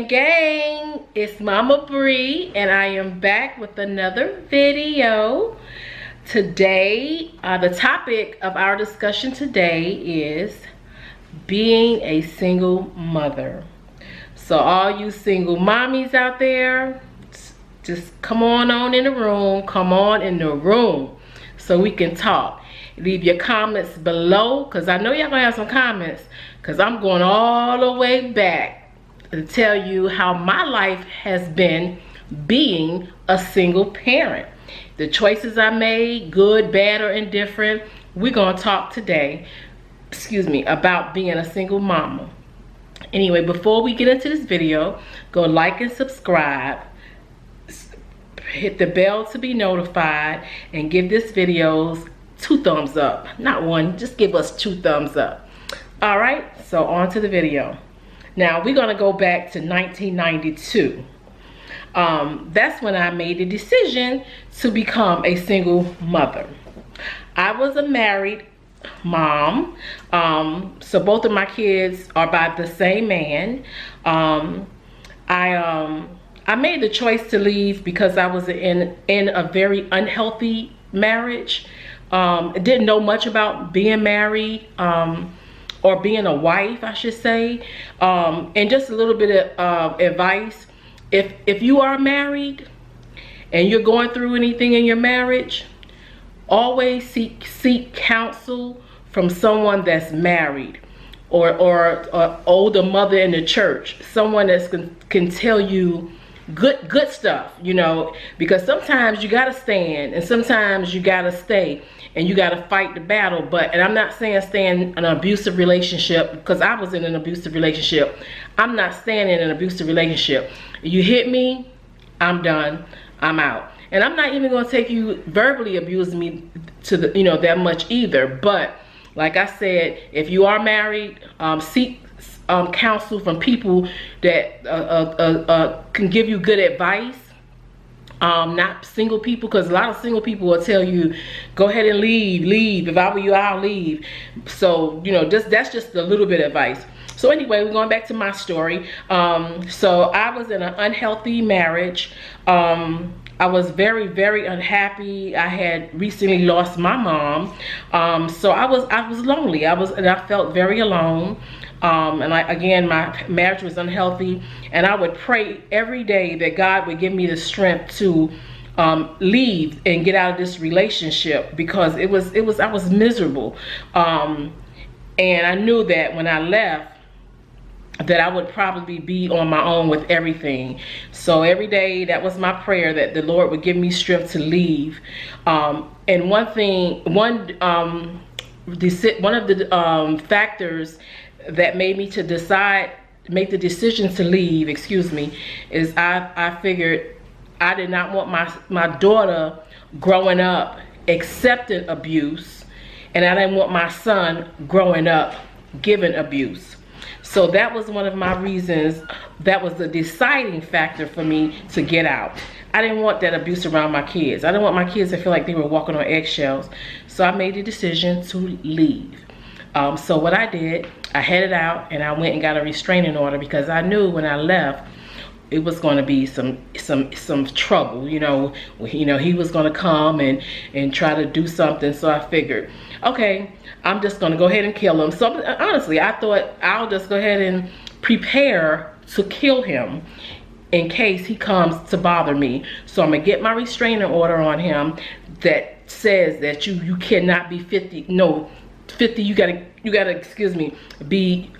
Gang, it's Mama Bree and I am back with another video. Today, the topic of our discussion today is being a single mother. So all you single mommies out there, just come on in the room, so we can talk. Leave your comments below, because I know y'all gonna have some comments, because I'm going all the way back to tell you how my life has been being a single parent. The choices I made, good, bad, or indifferent. We're gonna talk today, about being a single mama. Anyway, before we get into this video, go like and subscribe, hit the bell to be notified, and give this video 2 thumbs up. Not 1, just give us 2 thumbs up. All right, so on to the video. Now we're gonna go back to 1992. That's when I made the decision to become a single mother. I was a married mom, so both of my kids are by the same man. I made the choice to leave because I was in a very unhealthy marriage. Didn't know much about being married, or being a wife, I should say. And just a little bit of advice. If you are married and you're going through anything in your marriage, always seek counsel from someone that's married, or older mother in the church, someone that can tell you good stuff, you know, because sometimes you gotta stand and sometimes you gotta stay and you gotta fight the battle. And I'm not saying stay in an abusive relationship, because I was in an abusive relationship. I'm not staying in an abusive relationship. You hit me, I'm done, I'm out. And I'm not even gonna take you verbally abusing me to that much either. But like I said, if you are married, seek counsel from people that can give you good advice. Not single people, because a lot of single people will tell you, go ahead and leave. If I were you, I'll leave. So that's just a little bit of advice. So anyway, we're going back to my story. So I was in an unhealthy marriage. I was very, very unhappy. I had recently lost my mom. So I was lonely. And I felt very alone. Again, my marriage was unhealthy, and I would pray every day that God would give me the strength to leave and get out of this relationship, because I was miserable. And I knew that when I left, that I would probably be on my own with everything. So every day, that was my prayer, that the Lord would give me strength to leave. And one of the factors that made me to make the decision to leave, is I figured I did not want my daughter growing up accepting abuse, and I didn't want my son growing up giving abuse. So that was one of my reasons. That was the deciding factor for me to get out. I didn't want that abuse around my kids. I didn't want my kids to feel like they were walking on eggshells. So I made the decision to leave. So what I did, I headed out and I went and got a restraining order, because I knew when I left, it was going to be some trouble. He was going to come and try to do something. So I figured, okay, I'm just going to go ahead and kill him. So honestly, I thought I'll just go ahead and prepare to kill him in case he comes to bother me. So I'm gonna get my restraining order on him that says that you cannot be 50. No, 50. You gotta be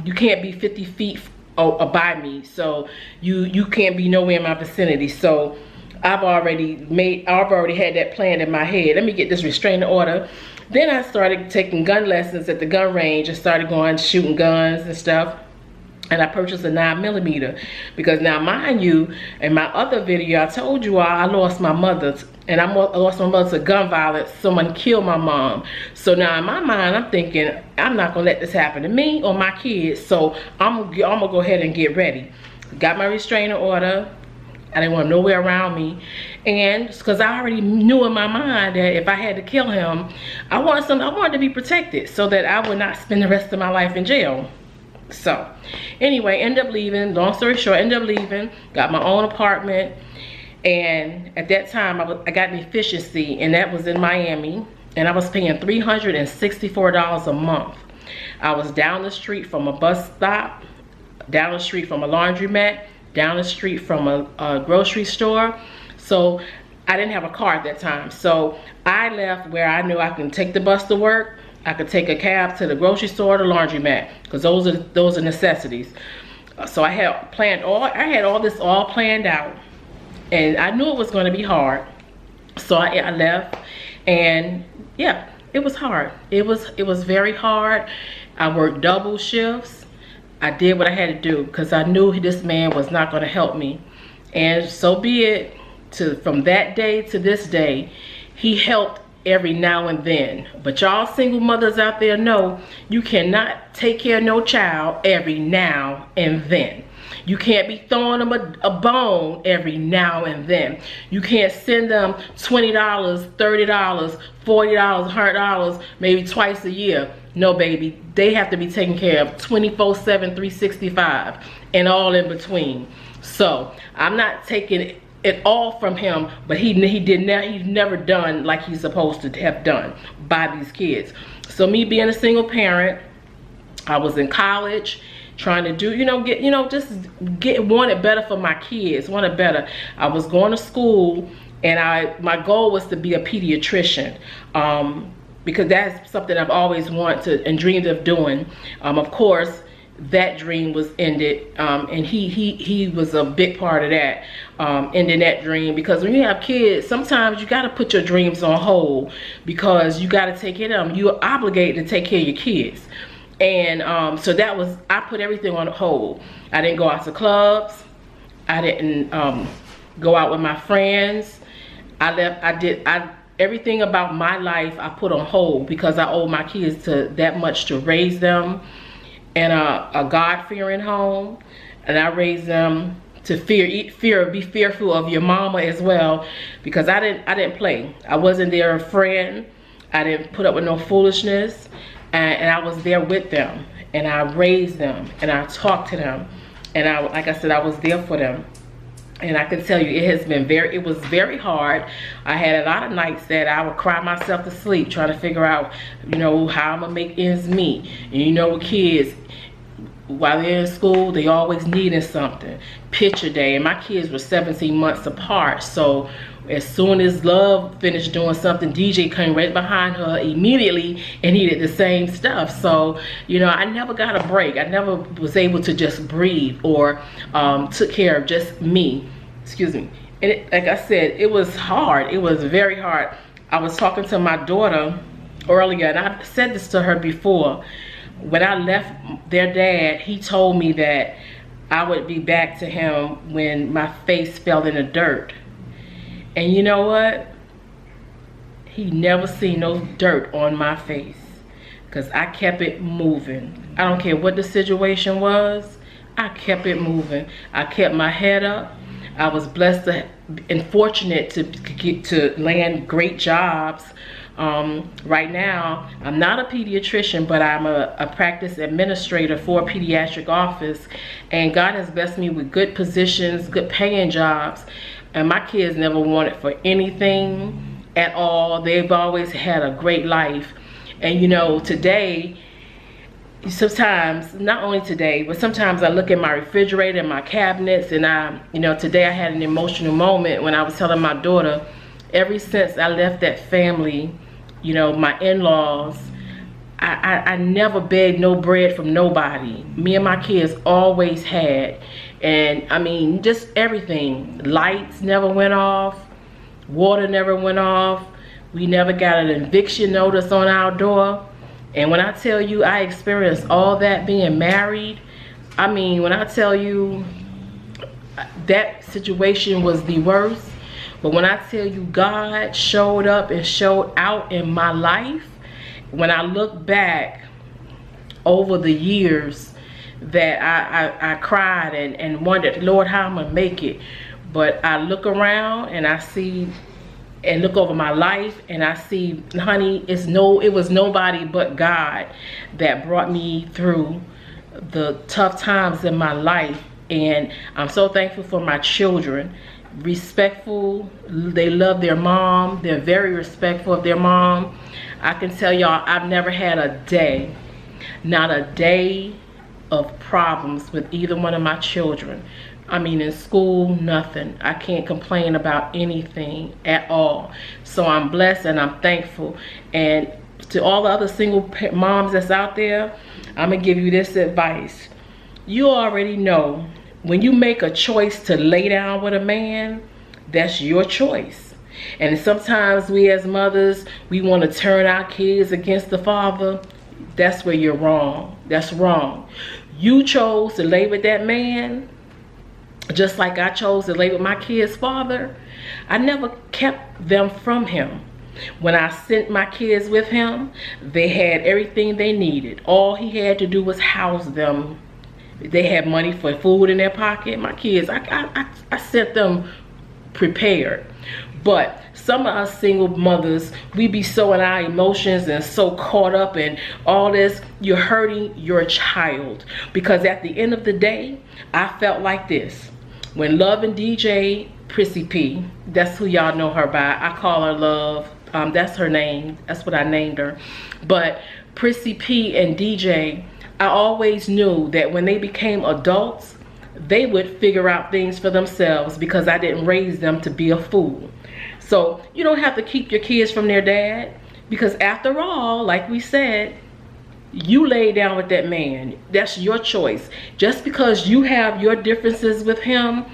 you can't be 50 feet by me. So you can't be nowhere in my vicinity. So I've already had that plan in my head. Let me get this restraining order. Then I started taking gun lessons at the gun range and started going shooting guns and stuff. And I purchased a 9mm, because now, mind you, in my other video, I told you I lost my mother, and I lost my mother to gun violence. Someone killed my mom. So now in my mind, I'm thinking, I'm not gonna let this happen to me or my kids. So I'm gonna go ahead and get ready. Got my restraining order. I didn't want nowhere around me, and because I already knew in my mind that if I had to kill him, I wanted to be protected, so that I would not spend the rest of my life in jail. So anyway, end up leaving. Long story short, end up leaving. Got my own apartment. And at that time, I got an efficiency, and that was in Miami. And I was paying $364 a month. I was down the street from a bus stop, down the street from a laundromat, down the street from a grocery store. So I didn't have a car at that time. So I left where I knew I can take the bus to work. I could take a cab to the grocery store, the laundromat, because those are necessities. So I had all this all planned out, and I knew it was going to be hard. So I left, and yeah, it was hard. It was very hard. I worked double shifts. I did what I had to do because I knew this man was not going to help me, and so be it. From that day to this day, he helped every now and then. But y'all single mothers out there know you cannot take care of no child every now and then. You can't be throwing them a bone every now and then. You can't send them $20, $30, $40, $100 maybe twice a year. No, baby, they have to be taken care of 24/7, 365, and all in between. So I'm not taking it all from him, but he's never done like he's supposed to have done by these kids. So me being a single parent, I was in college trying to do, wanted better for my kids, wanted better. I was going to school, and my goal was to be a pediatrician, because that's something I've always wanted to and dreamed of doing. Of course, that dream was ended, and he was a big part of that, ending that dream, because when you have kids, sometimes you got to put your dreams on hold because you got to take care of them. You're obligated to take care of your kids. And so I put everything on hold. I didn't go out to clubs. I didn't go out with my friends. Everything about my life I put on hold because I owe my kids that much to raise them in a God-fearing home, and I raised them to be fearful of your mama as well, because I didn't play. I wasn't their friend. I didn't put up with no foolishness, and I was there with them, and I raised them, and I talked to them, and like I said, I was there for them. And I can tell you, it was very hard. I had a lot of nights that I would cry myself to sleep trying to figure out, how I'm gonna make ends meet. And with kids, while they're in school, they always needing something. Picture day, and my kids were 17 months apart. So as soon as Love finished doing something, DJ came right behind her immediately and he did the same stuff. So, I never got a break. I never was able to just breathe or took care of just me. Excuse me. And like I said, it was hard. It was very hard. I was talking to my daughter earlier, and I've said this to her before. When I left their dad, he told me that I would be back to him when my face fell in the dirt. And you know what? He never seen no dirt on my face, because I kept it moving. I don't care what the situation was. I kept it moving. I kept my head up. I was blessed and fortunate to land great jobs. Right now, I'm not a pediatrician, but I'm a practice administrator for a pediatric office, and God has blessed me with good positions, good paying jobs, and my kids never wanted for anything at all. They've always had a great life. And today, sometimes, not only today, but sometimes I look at my refrigerator and my cabinets, and today I had an emotional moment when I was telling my daughter, ever since I left that family, my in-laws, I never begged no bread from nobody. Me and my kids always had. And I mean, just everything. Lights never went off. Water never went off. We never got an eviction notice on our door. And when I tell you I experienced all that being married, I mean, when I tell you that situation was the worst, but when I tell you God showed up and showed out in my life, when I look back over the years that I cried and wondered, Lord, how I'm gonna make it. But I look around and I see and look over my life and I see, honey, it was nobody but God that brought me through the tough times in my life, and I'm so thankful for my children. Respectful, they love their mom, they're very respectful of their mom. I can tell y'all, I've never had a day, not a day of problems with either one of my children. I mean, in school, nothing. I can't complain about anything at all. So I'm blessed and I'm thankful. And to all the other single moms that's out there, I'm gonna give you this advice. You already know, when you make a choice to lay down with a man, that's your choice. And sometimes we as mothers, we want to turn our kids against the father. That's where you're wrong. That's wrong. You chose to lay with that man, just like I chose to lay with my kid's father. I never kept them from him. When I sent my kids with him, they had everything they needed. All he had to do was house them. They had money for food in their pocket. My kids, I sent them prepared. But some of us single mothers, we be so in our emotions and so caught up in all this. You're hurting your child. Because at the end of the day, I felt like this. When Love and DJ Prissy P, that's who y'all know her by. I call her Love. That's her name. That's what I named her. But Prissy P and DJ, I always knew that when they became adults, they would figure out things for themselves, because I didn't raise them to be a fool. So you don't have to keep your kids from their dad, because after all, like we said, you lay down with that man. That's your choice. Just because you have your differences with him,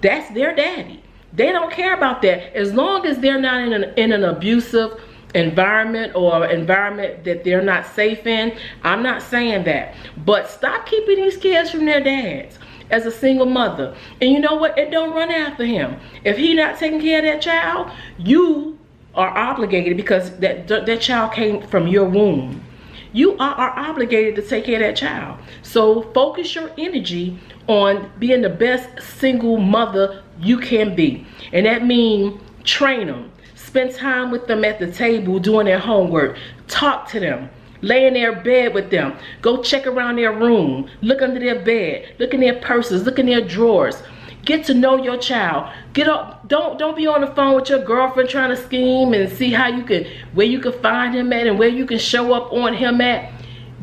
that's their daddy. They don't care about that. As long as they're not in an abusive environment, or environment that they're not safe in. I'm not saying that, but stop keeping these kids from their dads as a single mother. And you know what? It don't run after him. If he not taking care of that child, you are obligated, because that child came from your womb. You are obligated to take care of that child. So focus your energy on being the best single mother you can be. And that means train them. Spend time with them at the table doing their homework. Talk to them. Lay in their bed with them. Go check around their room. Look under their bed. Look in their purses. Look in their drawers. Get to know your child. Get up. Don't be on the phone with your girlfriend trying to scheme and see how you can, where you can find him at and where you can show up on him at.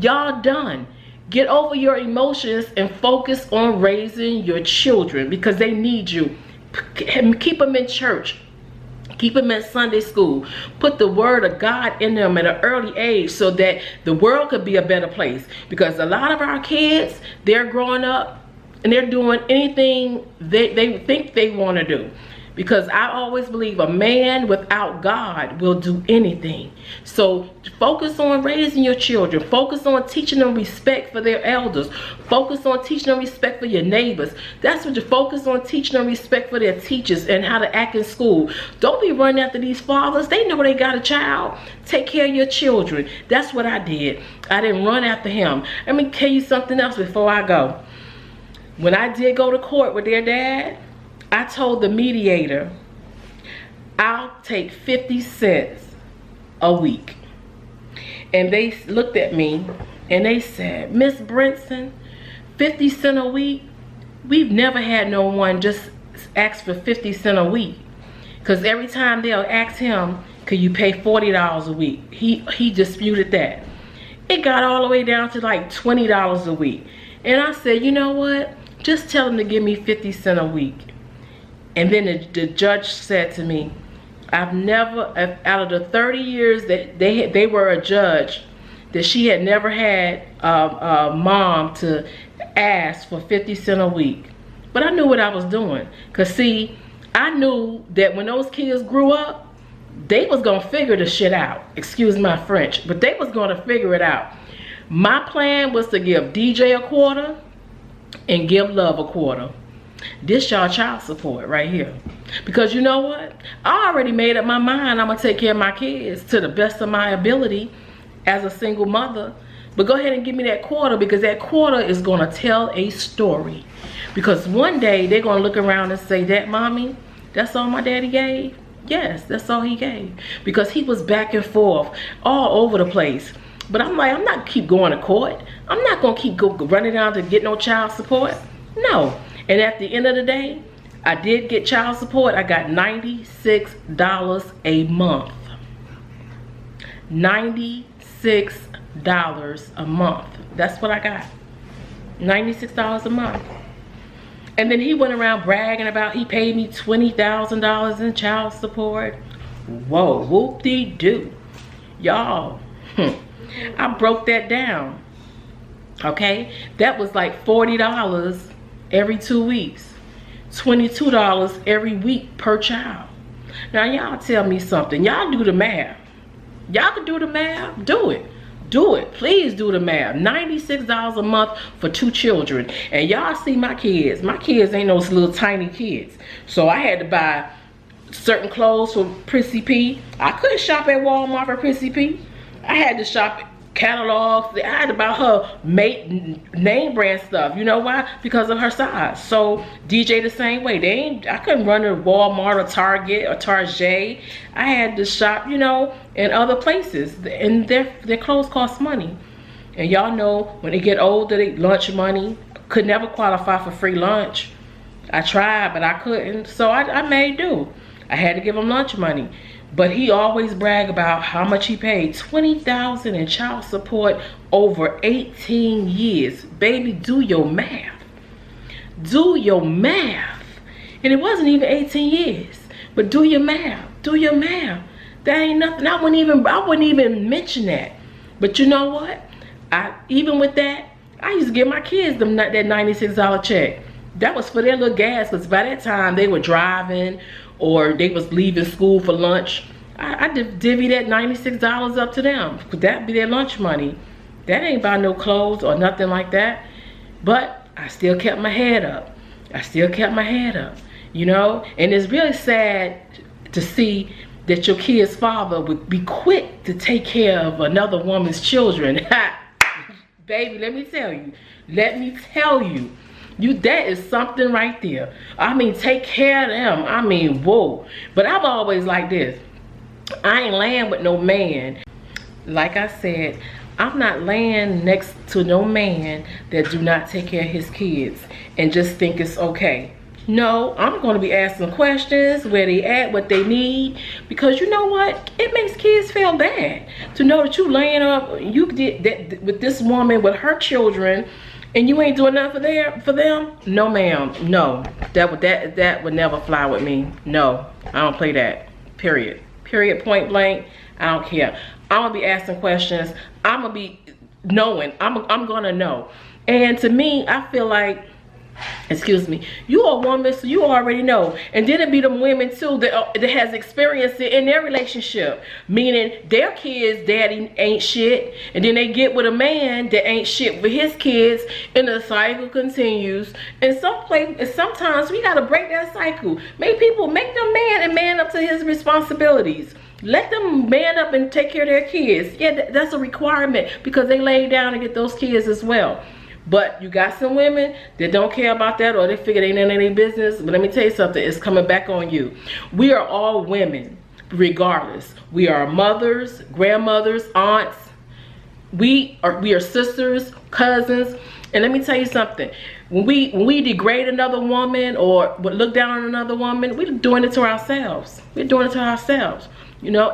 Y'all done. Get over your emotions and focus on raising your children, because they need you. Keep them in church. Keep them in Sunday school. Put the word of God in them at an early age, so that the world could be a better place. Because a lot of our kids, they're growing up and they're doing anything they think they want to do. Because I always believe a man without God will do anything. So focus on raising your children. Focus on teaching them respect for their elders. Focus on teaching them respect for your neighbors. That's what you focus on, teaching them respect for their teachers and how to act in school. Don't be running after these fathers. They know they got a child. Take care of your children. That's what I did. I didn't run after him. Let me tell you something else before I go. When I did go to court with their dad, I told the mediator, I'll take 50 cents a week. And they looked at me and they said, Miss Brinson, 50 cents a week? We've never had no one just ask for 50 cents a week. Because every time they'll ask him, could you pay $40 a week? He disputed that. It got all the way down to like $20 a week. And I said, you know what? Just tell him to give me 50 cents a week. And then the judge said to me, I've never, out of the 30 years that they were a judge, that she had never had a mom to ask for 50 cents a week. But I knew what I was doing. Because see, I knew that when those kids grew up, they was going to figure the shit out. Excuse my French. But they was going to figure it out. My plan was to give DJ a quarter and give Love a quarter. This y'all child support right here. Because you know what? I already made up my mind I'm going to take care of my kids to the best of my ability as a single mother. But go ahead and give me that quarter, because that quarter is going to tell a story. Because one day they're going to look around and say, that mommy, that's all my daddy gave? Yes, that's all he gave. Because he was back and forth all over the place. But I'm like, I'm not keep going to court. I'm not gonna keep running down to get no child support. No. And at the end of the day, I did get child support. I got $96 a month. $96 a month. That's what I got. $96 a month. And then he went around bragging about he paid me $20,000 in child support. Whoa, whoop-de-doo. Y'all, I broke that down. Okay? That was like $40 every 2 weeks. $22 every week per child. Now y'all tell me something. Y'all do the math. Y'all can do the math. Do it. Do it. Please do the math. $96 a month for 2 children. And y'all see my kids. My kids ain't no little tiny kids. So I had to buy certain clothes for Prissy P. I couldn't shop at Walmart for Prissy P. I had to shop at catalogs. I had to buy her name brand stuff. You know why? Because of her size. So DJ the same way. I couldn't run to Walmart or Target or Target. I had to shop, you know, in other places. And their clothes cost money. And y'all know when they get older, they lunch money. Could never qualify for free lunch. I tried, but I couldn't. So I made do. I had to give them lunch money. But he always brag about how much he paid. $20,000 in child support over 18 years. Baby, do your math. Do your math. And it wasn't even 18 years. But do your math. Do your math. That ain't nothing. I wouldn't even mention that. But you know what? Even with that, I used to give my kids that $96 check. That was for their little gas, because by that time they were driving or they was leaving school for lunch. I divvy that $96 up to them. Could that be their lunch money? That ain't buy no clothes or nothing like that. But I still kept my head up. I still kept my head up, you know? And it's really sad to see that your kid's father would be quick to take care of another woman's children. Baby, let me tell you. Let me tell you. That is something right there. I mean, take care of them. I mean, whoa. But I'm always like this. I ain't laying with no man. Like I said, I'm not laying next to no man that do not take care of his kids and just think it's okay. No, I'm going to be asking questions, where they at, what they need, because you know what? It makes kids feel bad to know that you laying up, you did that with this woman with her children, and you ain't doing nothing for them. No, ma'am. No, that would never fly with me. No, I don't play that. Period. Period. Point blank. I don't care. I'm gonna be asking questions. I'm gonna be knowing. I'm gonna know. And to me, I feel like, excuse me, you a woman, so you already know. And then it be them women too that has experienced it in their relationship, meaning their kids' daddy ain't shit, and then they get with a man that ain't shit with his kids, and the cycle continues. And sometimes we gotta break that cycle. Make them man and man up to his responsibilities. Let them man up and take care of their kids. Yeah, that's a requirement, because they lay down to get those kids as well. But you got some women that don't care about that, or they figure they ain't none of their business. But let me tell you something, it's coming back on you. We are all women, regardless. We are mothers, grandmothers, aunts. We are sisters, cousins. And let me tell you something. When we degrade another woman or look down on another woman, we're doing it to ourselves. We're doing it to ourselves. You know,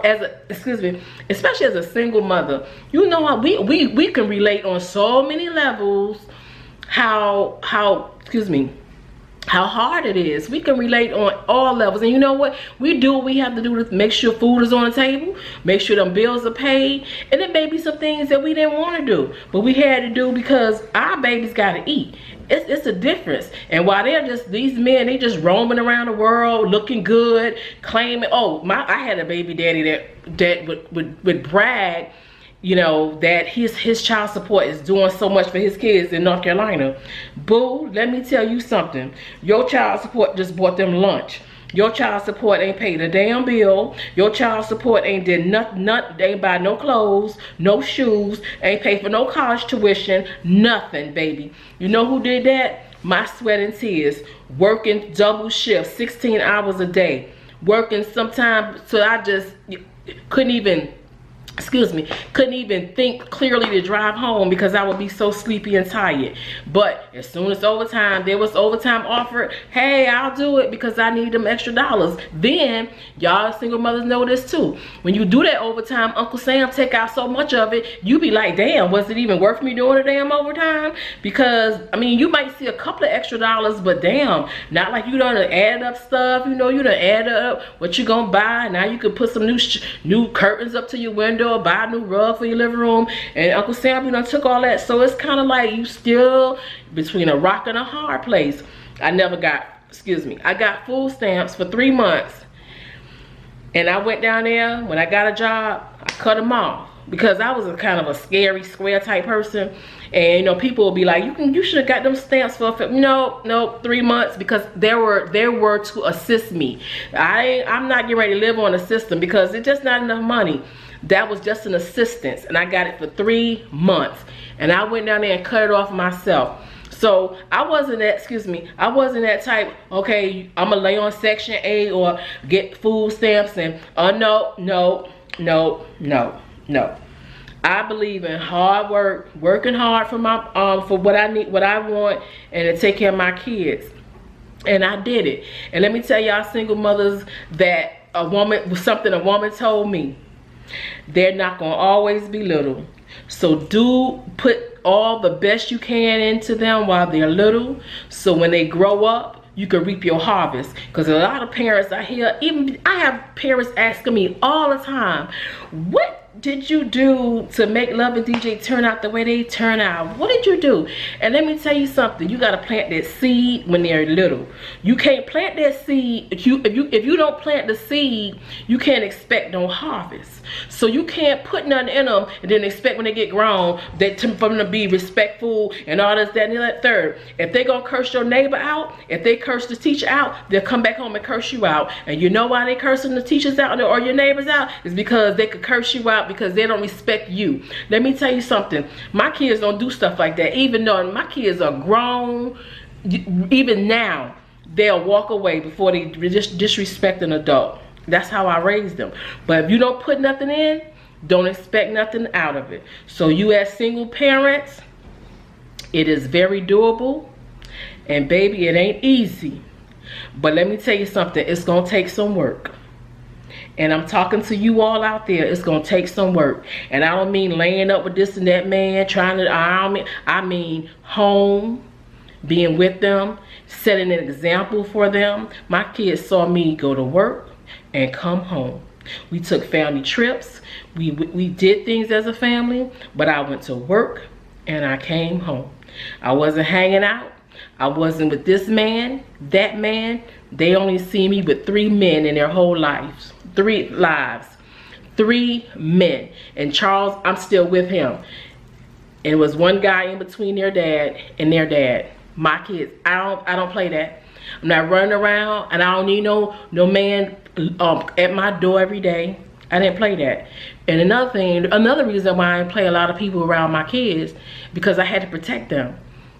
especially as a single mother, you know how we can relate on so many levels how hard it is. We can relate on all levels. And you know what? We do what we have to do to make sure food is on the table, make sure them bills are paid. And there may be some things that we didn't want to do, but we had to do because our babies got to eat. It's a difference. And while they're just, these men, they just roaming around the world looking good, claiming, oh, I had a baby daddy that would brag, you know, that his child support is doing so much for his kids in North Carolina. Boo, let me tell you something. Your child support just bought them lunch. Your child support ain't paid a damn bill. Your child support ain't did nothing. They ain't buy no clothes, no shoes, ain't paid for no college tuition, nothing, baby. You know who did that? My sweat and tears. Working double shifts, 16 hours a day. Working sometimes, so I just couldn't even excuse me, couldn't even think clearly to drive home because I would be so sleepy and tired. But as soon as overtime, there was overtime offered, hey, I'll do it because I need them extra dollars. Then, y'all single mothers know this too. When you do that overtime, Uncle Sam take out so much of it, you be like, damn, was it even worth me doing the damn overtime? Because, I mean, you might see a couple of extra dollars, but damn, not like you done add up stuff, you know, you done add up what you gonna buy. Now you could put some new curtains up to your window, or buy a new rug for your living room, and Uncle Sam, you know, took all that. So it's kind of like you still between a rock and a hard place. I never got, excuse me, I got food stamps for 3 months, and I went down there when I got a job, I cut them off because I was a kind of a scary square type person, and you know, people will be like, you should have got them stamps for no 3 months, because they were to assist me. I'm not getting ready to live on a system because it's just not enough money. That was just an assistance, and I got it for 3 months, and I went down there and cut it off myself. So I wasn't that, excuse me, I wasn't that type, okay, I'm gonna lay on Section 8 or get food stamps and no. I believe in hard work, working hard for my for what I need, what I want, and to take care of my kids. And I did it. And let me tell y'all single mothers that a woman told me, they're not gonna always be little. So do put all the best you can into them while they're little, so when they grow up, you can reap your harvest. Because a lot of parents I hear, even I have parents asking me all the time, what did you do to make Love and DJ turn out the way they turn out? What did you do? And let me tell you something, you gotta plant that seed when they're little. You can't plant that seed, if you don't plant the seed, you can't expect no harvest. So you can't put nothing in them and then expect when they get grown for them to be respectful and all this, that, and that third. If they gonna curse your neighbor out, if they curse the teacher out, they'll come back home and curse you out. And you know why they cursing the teachers out or your neighbors out? It's because they could curse you out because they don't respect you. Let me tell you something, my kids don't do stuff like that. Even though my kids are grown, even now they'll walk away before they disrespect an adult. That's how I raised them. But if you don't put nothing in, don't expect nothing out of it. So you as single parents, it is very doable, and baby, it ain't easy. But let me tell you something, it's gonna take some work. And I'm talking to you all out there, it's gonna take some work. And I don't mean laying up with this and that man, I mean home, being with them, setting an example for them. My kids saw me go to work and come home. We took family trips, we did things as a family, but I went to work and I came home. I wasn't hanging out, I wasn't with this man, that man. They only see me with 3 men in their whole lives. 3 lives, 3 men. And Charles, I'm still with him. And it was one guy in between their dad and their dad. My kids, I don't play that. I'm not running around, and I don't need no man at my door every day. I didn't play that. And another reason why I didn't play a lot of people around my kids, because I had to protect them.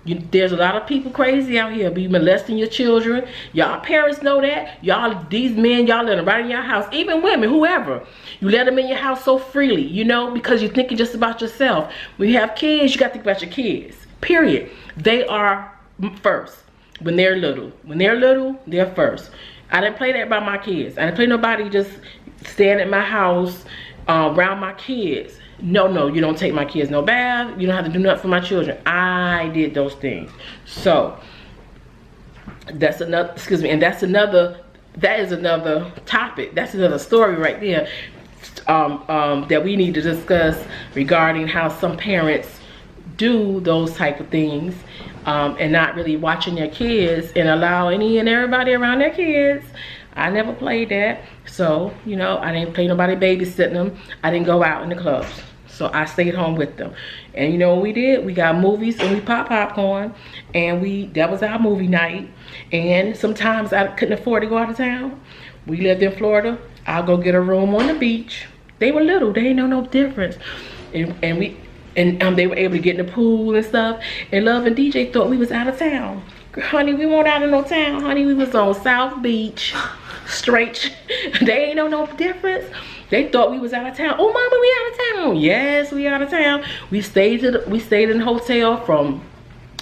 There's a lot of people crazy out here be molesting your children. Y'all parents know that. Y'all, these men, y'all let them right in your house. Even women, whoever. You let them in your house so freely, you know, because you're thinking just about yourself. When you have kids, you got to think about your kids. Period. They are first when they're little. When they're little, they're first. I didn't play that by my kids. I didn't play nobody just staying at my house around my kids. No, you don't take my kids no bath. You don't have to do nothing for my children. I did those things. So that's another, excuse me, and that is another topic. That's another story right there that we need to discuss regarding how some parents do those type of things and not really watching their kids and allow any and everybody around their kids. I never played that. So, you know, I didn't play nobody babysitting them. I didn't go out in the clubs. So I stayed home with them. And you know what we did? We got movies and we popped popcorn. And that was our movie night. And sometimes I couldn't afford to go out of town. We lived in Florida. I'll go get a room on the beach. They were little. They didn't know no difference. And they were able to get in the pool and stuff. And Love and DJ thought we was out of town. Honey, we weren't out of no town. Honey, we was on South Beach. straight. They ain't know no difference. They thought we was out of town. Oh, mama, we out of town. Yes, we out of town. We stayed in the hotel from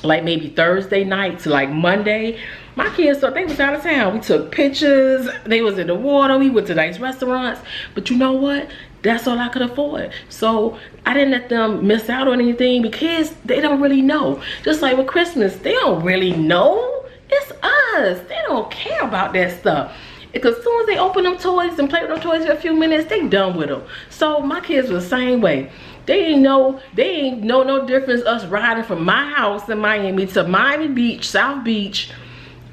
like maybe Thursday night to like Monday. My kids thought they was out of town. We took pictures. They was in the water. We went to nice restaurants. But you know what? That's all I could afford. So I didn't let them miss out on anything because they don't really know. Just like with Christmas, they don't really know. It's us. They don't care about that stuff. Because as soon as they open them toys and play with them toys for a few minutes, they done with them. So my kids were the same way. They ain't know no difference us riding from my house in Miami to Miami Beach, South Beach,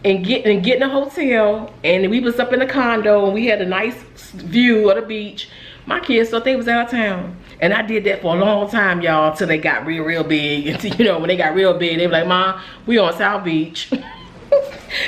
and getting a hotel. And we was up in a condo and we had a nice view of the beach. My kids thought they was out of town. And I did that for a long time, y'all, until they got real big. And you know, when they got real big, they were like, Mom, we on South Beach.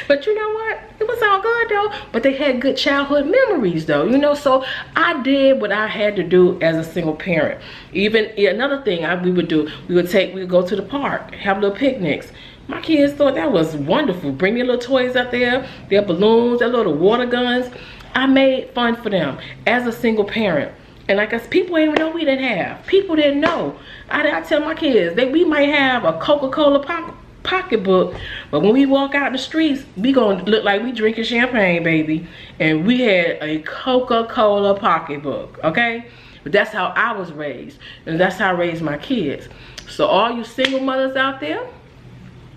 But you know what? It was all good though. But they had good childhood memories though, you know. So I did what I had to do as a single parent. Even another thing we would do, we would go to the park, have little picnics. My kids thought that was wonderful. Bring their little toys out there, their balloons, their little water guns. I made fun for them as a single parent. And like us, people didn't even know we didn't have. People didn't know. I tell my kids that we might have a Coca-Cola pocketbook, but when we walk out the streets, we gonna look like we drinking champagne, baby. And we had a Coca-Cola pocketbook, okay? But that's how I was raised, and that's how I raised my kids. So all you single mothers out there,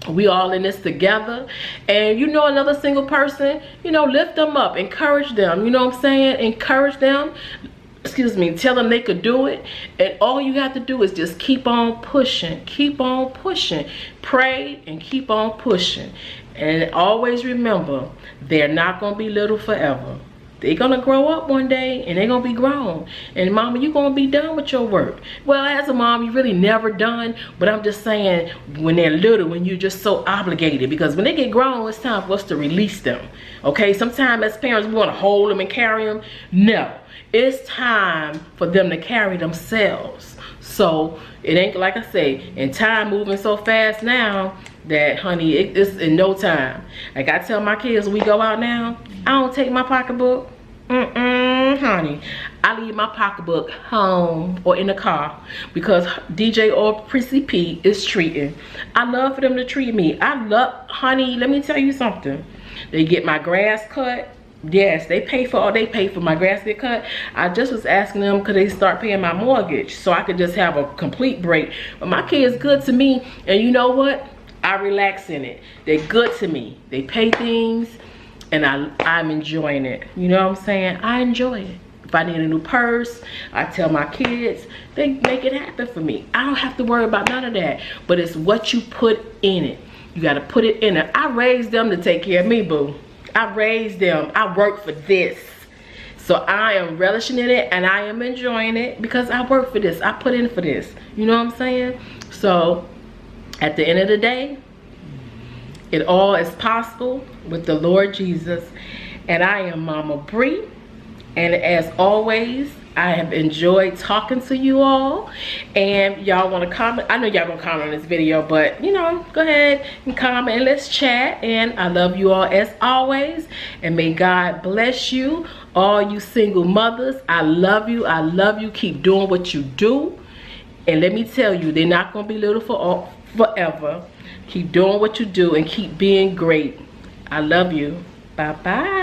we all in this together. And you know, another single person, you know, lift them up, encourage them, you know what I'm saying? Encourage them, excuse me, tell them they could do it. And all you have to do is just keep on pushing, pray and keep on pushing. And always remember, they're not gonna be little forever. They're gonna grow up one day and they're gonna be grown. And mama, you're gonna be done with your work. Well, as a mom, you're really never done, but I'm just saying, when they're little, when you're just so obligated, because when they get grown, it's time for us to release them. Okay, sometimes as parents, we wanna hold them and carry them. No, it's time for them to carry themselves. So it ain't, like I say, and time moving so fast now that, honey, it's in no time. Like I tell my kids, when we go out now, I don't take my pocketbook. Honey, I leave my pocketbook home or in the car, because DJ or Prissy P is treating. I love for them to treat me. Honey, let me tell you something. They get my grass cut. Yes, they pay for my grass get cut. I just was asking them, could they start paying my mortgage so I could just have a complete break. But my kids good to me, and you know what? I relax in it. They're good to me. They pay things, and I'm enjoying it. You know what I'm saying? I enjoy it. If I need a new purse, I tell my kids, they make it happen for me. I don't have to worry about none of that. But it's what you put in it. You got to put it in it. I raised them to take care of me, boo. I raised them. I work for this. So I am relishing in it, and I am enjoying it because I work for this. I put in for this. You know what I'm saying? So at the end of the day, it all is possible with the Lord Jesus. And I am Mama Bree. And as always, I have enjoyed talking to you all. And y'all want to comment? I know y'all gonna comment on this video, but you know, go ahead and comment and let's chat. And I love you all as always. And may God bless you, all you single mothers. I love you. I love you. Keep doing what you do. And let me tell you, they're not gonna be little forever. Keep doing what you do and keep being great. I love you. Bye-bye.